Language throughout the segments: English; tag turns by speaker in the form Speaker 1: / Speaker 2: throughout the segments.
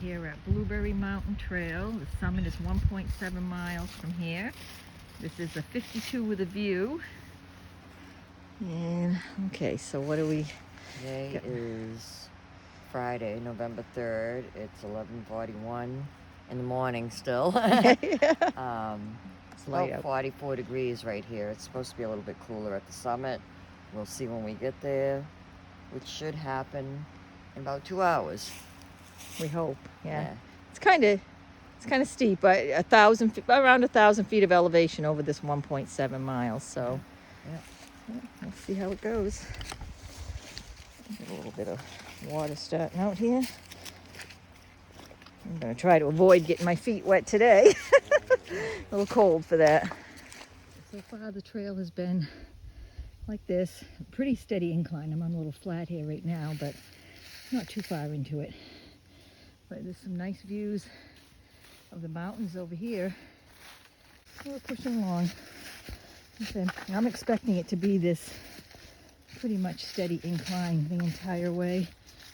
Speaker 1: here at Blueberry Mountain Trail. The summit is 1.7 miles from here. This is a 52 with a view. And okay, so what do we...
Speaker 2: Today is Friday, November 3rd. It's 11:41 in the morning still. It's about 44 degrees right here. It's supposed to be a little bit cooler at the summit. We'll see when we get there, which should happen in about 2 hours.
Speaker 1: We hope, yeah. It's kind of steep, but around 1,000 feet of elevation over this 1.7 miles. So, yeah, we'll see how it goes. A little bit of water starting out here. I'm going to try to avoid getting my feet wet today. A little cold for that. So far the trail has been like this, a pretty steady incline. I'm on a little flat here right now, but not too far into it. But there's some nice views of the mountains over here. We're pushing along. Okay. I'm expecting it to be this pretty much steady incline the entire way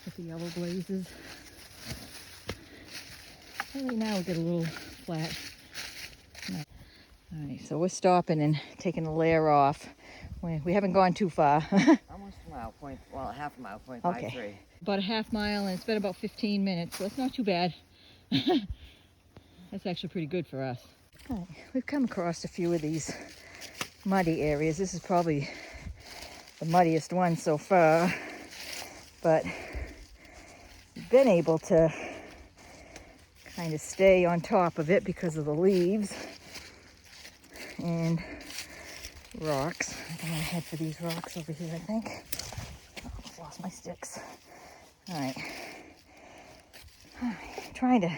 Speaker 1: with the yellow blazes. And right now we get a little flat. All right, so we're stopping and taking a layer off. We haven't gone too far.
Speaker 2: Almost a mile, half a mile, 0.53.
Speaker 1: Okay. About a half mile, and it's been about 15 minutes, so it's not too bad. That's actually pretty good for us. All right, we've come across a few of these muddy areas. This is probably the muddiest one so far, but we've been able to kind of stay on top of it because of the leaves and rocks. I'm gonna head for these rocks over here, I think. Oh, I've lost my sticks. All right. Trying to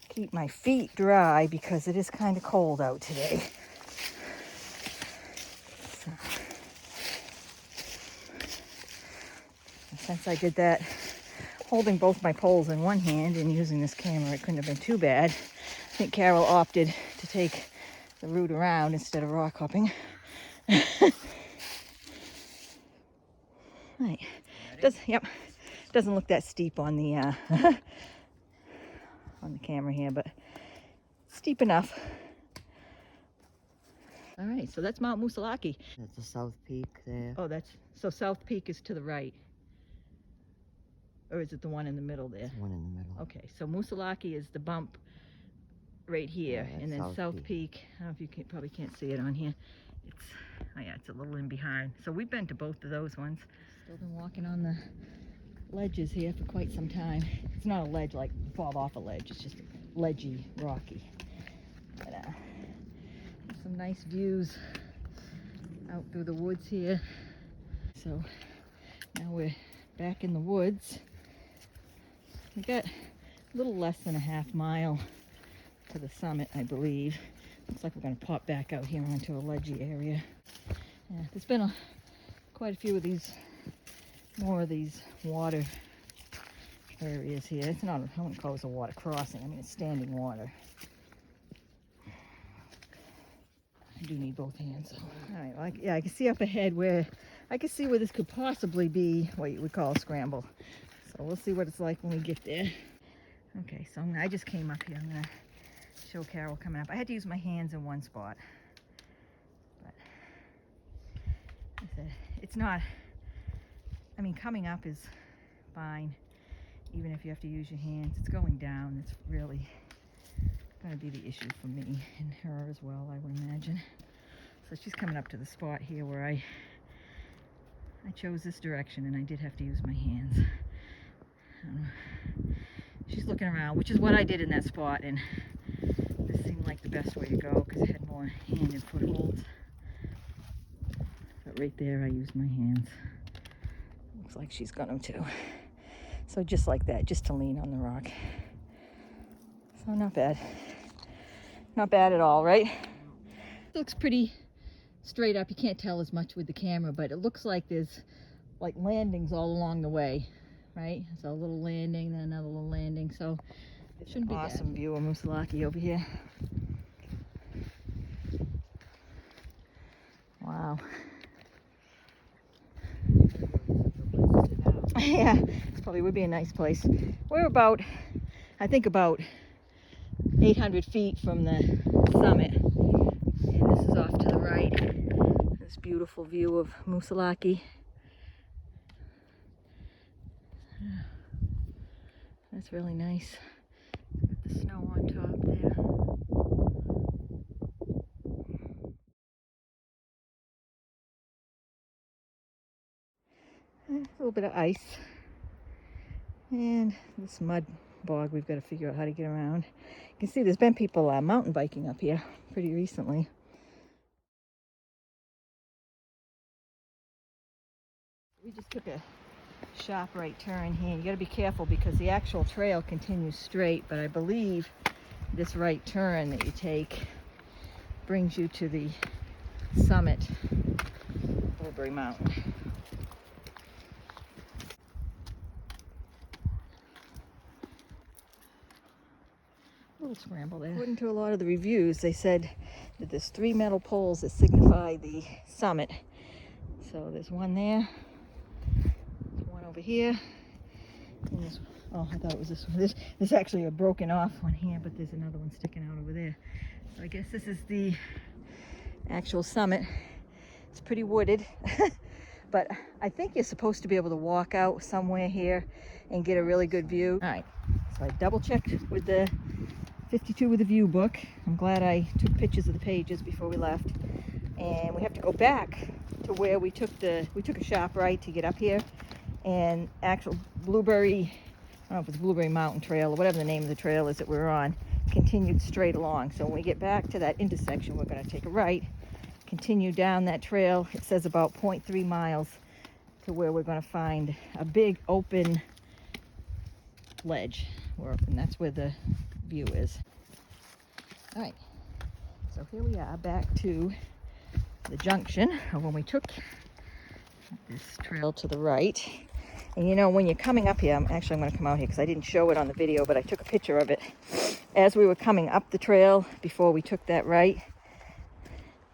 Speaker 1: keep my feet dry because it is kind of cold out today. So, since I did that, holding both my poles in one hand and using this camera, it couldn't have been too bad. I think Carol opted to take the route around instead of rock hopping. Right. Doesn't look that steep on the on the camera here, but steep enough. All right, so that's Mount Musalaki.
Speaker 2: That's the South Peak there.
Speaker 1: Oh, so South Peak is to the right. Or is it the one in the middle there?
Speaker 2: It's the one in the middle.
Speaker 1: Okay, so Musalaki is the bump right here,
Speaker 2: Yeah,
Speaker 1: and then South Peak. I don't know if you probably can't see it on here. It's a little in behind. So we've been to both of those ones. Still been walking on the ledges here for quite some time. It's not a ledge like fall off a ledge. It's just ledgy, rocky. But some nice views out through the woods here. So now we're back in the woods. We got a little less than a half mile to the summit, I believe. Looks like we're going to pop back out here onto a ledgy area. Yeah, there's been quite a few of these, more of these water areas here. It's not, I wouldn't call this a water crossing. I mean, it's standing water. I do need both hands. So. All right, well, I can see up ahead where this could possibly be what you would call a scramble. So we'll see what it's like when we get there. Okay, so I just came up here. I'm gonna show Carol coming up. I had to use my hands in one spot, but it's not, I mean, coming up is fine, even if you have to use your hands. It's going down. It's really going to be the issue for me and her as well, I would imagine. So she's coming up to the spot here where I chose this direction, and I did have to use my hands. She's looking around, which is what I did in that spot, and this seemed like the best way to go because it had more hand and footholds. But right there I used my hands. Looks like she's got them too. So just like that, just to lean on the rock. So not bad. Not bad at all, right? It looks pretty straight up. You can't tell as much with the camera, but it looks like there's like landings all along the way, right? So a little landing, then another little landing. So it shouldn't be awesome bad. View of Musalaki over here. Wow. Yeah, this probably would be a nice place. We're about I think about 800 feet from the summit. And this is off to the right. This beautiful view of Moosilauke. That's really nice. Got the snow on top there. A little bit of ice. And this mud bog we've got to figure out how to get around. You can see there's been people mountain biking up here pretty recently. We just took a sharp right turn here. You got to be careful because the actual trail continues straight, but I believe this right turn that you take brings you to the summit of Blueberry Mountain. A little scramble there. According to a lot of the reviews, they said that there's 3 metal poles that signify the summit. So there's one there, there's one over here, and this, oh, I thought it was this one. There's actually a broken off one here, but there's another one sticking out over there. So I guess this is the actual summit. It's pretty wooded, but I think you're supposed to be able to walk out somewhere here and get a really good view. All right, so I double checked with the 52 with a view book. I'm glad I took pictures of the pages before we left. And we have to go back to where we took a sharp right to get up here. And actual Blueberry, I don't know if it's Blueberry Mountain Trail or whatever the name of the trail is that we're on, continued straight along. So when we get back to that intersection, we're going to take a right, continue down that trail. It says about 0.3 miles to where we're going to find a big open ledge. And that's where the view is. All right, so here we are back to the junction of when we took this trail to the right. And you know, when you're coming up here, I'm going to come out here because I didn't show it on the video, but I took a picture of it as we were coming up the trail before we took that right.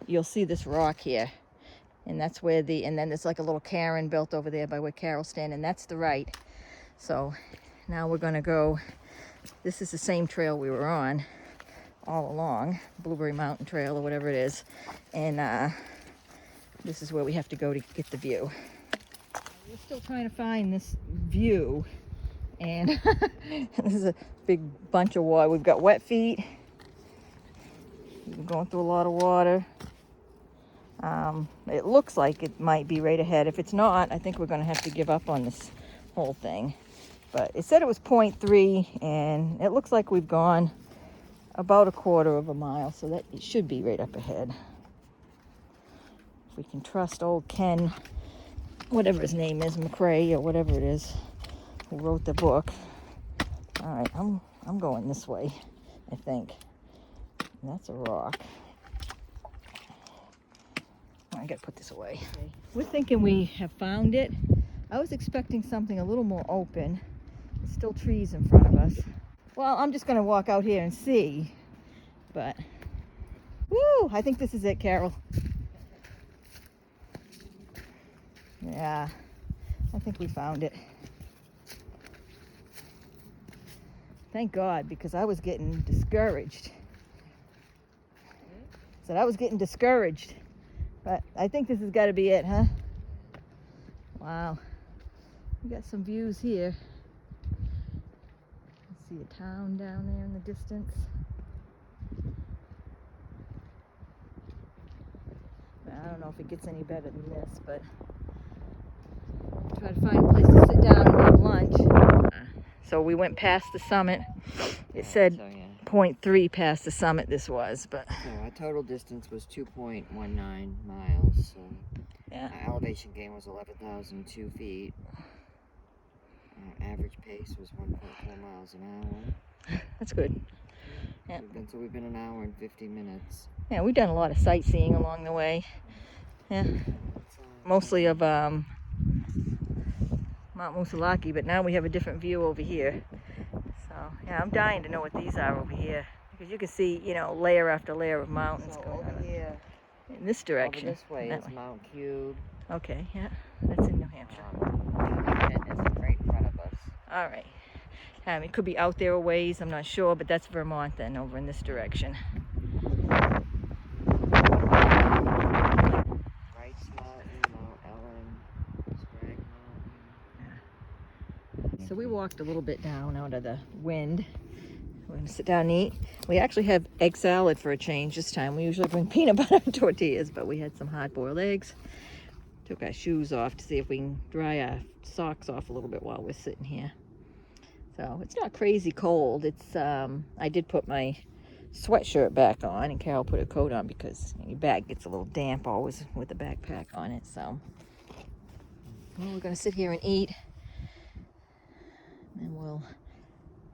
Speaker 1: You'll see this rock here, and that's where and then there's like a little cairn built over there by where Carol's standing. That's the right. So now we're going to go. This is the same trail we were on all along, Blueberry Mountain Trail or whatever it is. And this is where we have to go to get the view. We're still trying to find this view. And this is a big bunch of water. We've got wet feet. We're going through a lot of water. It looks like it might be right ahead. If it's not, I think we're going to have to give up on this whole thing. But it said it was 0.3, and it looks like we've gone about a quarter of a mile, so that it should be right up ahead. If we can trust old Ken, whatever his name is, McRae or whatever it is, who wrote the book. All right, I'm going this way, I think. And that's a rock. I gotta put this away. Okay. We're thinking we have found it. I was expecting something a little more open. There's still trees in front of us. Well, I'm just gonna walk out here and see, but woo, I think this is it, Carol. Yeah, I think we found it. Thank God, because I was getting discouraged. I was getting discouraged, but I think this has got to be it, huh? Wow, we got some views here. See a town down there in the distance. I don't know if it gets any better than this, but try to find a place to sit down and have lunch. So we went past the summit. It said 0.3 past the summit this was, but
Speaker 2: so our total distance was 2.19 miles. So
Speaker 1: yeah,
Speaker 2: our elevation gain was 11,002 feet. Our average pace was 1.4 miles an hour.
Speaker 1: That's good. Yeah.
Speaker 2: So we've been an hour and 50 minutes.
Speaker 1: Yeah, we've done a lot of sightseeing along the way. Yeah, mostly of Mount Moosilauke, but now we have a different view over here. So yeah, I'm dying to know what these are over here, because you can see, you know, layer after layer of mountains going
Speaker 2: over
Speaker 1: on
Speaker 2: here.
Speaker 1: In this direction.
Speaker 2: Over this way is Mount Cube.
Speaker 1: Okay, yeah, that's in New Hampshire.
Speaker 2: And it's right in front of us.
Speaker 1: All right. It could be out there a ways, I'm not sure, but that's Vermont then, over in this direction. So we walked a little bit down out of the wind. We're gonna sit down and eat. We actually have egg salad for a change this time. We usually bring peanut butter and tortillas, but we had some hard-boiled eggs. Took our shoes off to see if we can dry our socks off a little bit while we're sitting here. So it's not crazy cold. It's I did put my sweatshirt back on, and Carol put a coat on because your back gets a little damp always with the backpack on it. So well, we're gonna sit here and eat, and we'll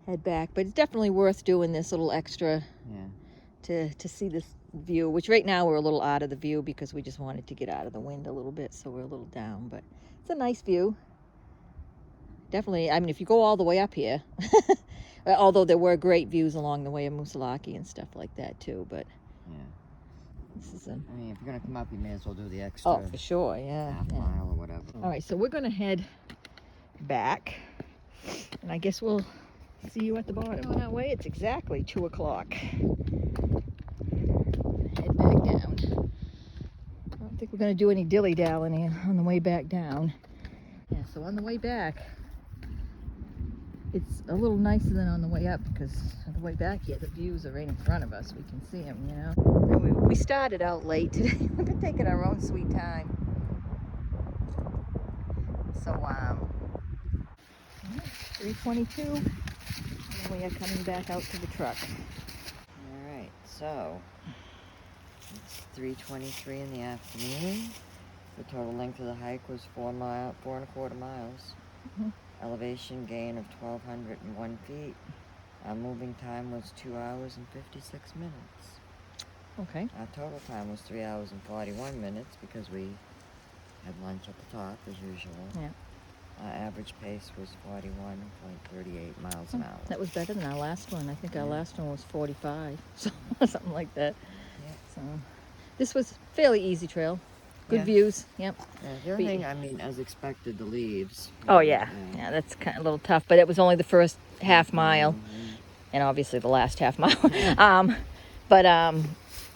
Speaker 1: head back. But it's definitely worth doing this little extra to see this view, which right now we're a little out of the view because we just wanted to get out of the wind a little bit, so we're a little down, but it's a nice view. Definitely, I mean, if you go all the way up here, although there were great views along the way of Moosilauke and stuff like that too, but this is
Speaker 2: I mean, if you're gonna come up, you may as well do the extra.
Speaker 1: Oh, for sure, half
Speaker 2: mile or whatever.
Speaker 1: All right, so we're gonna head back, and I guess we'll see you at the bottom. On our way, it's exactly 2 o'clock. Head back down. I don't think we're going to do any dilly-dallying on the way back down. Yeah, so on the way back, it's a little nicer than on the way up because on the way back here, the views are right in front of us. We can see them, you know. And we started out late today. We've been taking our own sweet time. So, 3:22. We are coming back out to the truck.
Speaker 2: All right, so it's 3:23 in the afternoon. The total length of the hike was 4.25 miles. Elevation gain of 1,201 feet. Our moving time was 2 hours and 56 minutes.
Speaker 1: Okay.
Speaker 2: Our total time was 3 hours and 41 minutes because we had lunch at the top as usual.
Speaker 1: Yeah.
Speaker 2: Our average pace was 41.38 miles an hour.
Speaker 1: That was better than our last one. I think our last one was 45, so something like that.
Speaker 2: Yep.
Speaker 1: So this was fairly easy trail. Good views. Yep.
Speaker 2: Yeah, the other thing, I mean, as expected, the leaves.
Speaker 1: Oh yeah, that's kind of a little tough, but it was only the first half mile, and obviously the last half mile.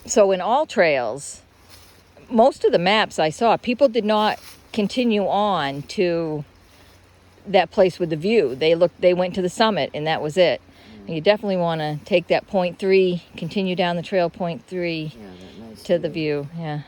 Speaker 1: So in AllTrails, most of the maps I saw, people did not continue on to that place with the view. They went to the summit, and that was it. And you definitely want to take that 0.3, continue down the trail 0.3
Speaker 2: that nice
Speaker 1: to the view. Yeah.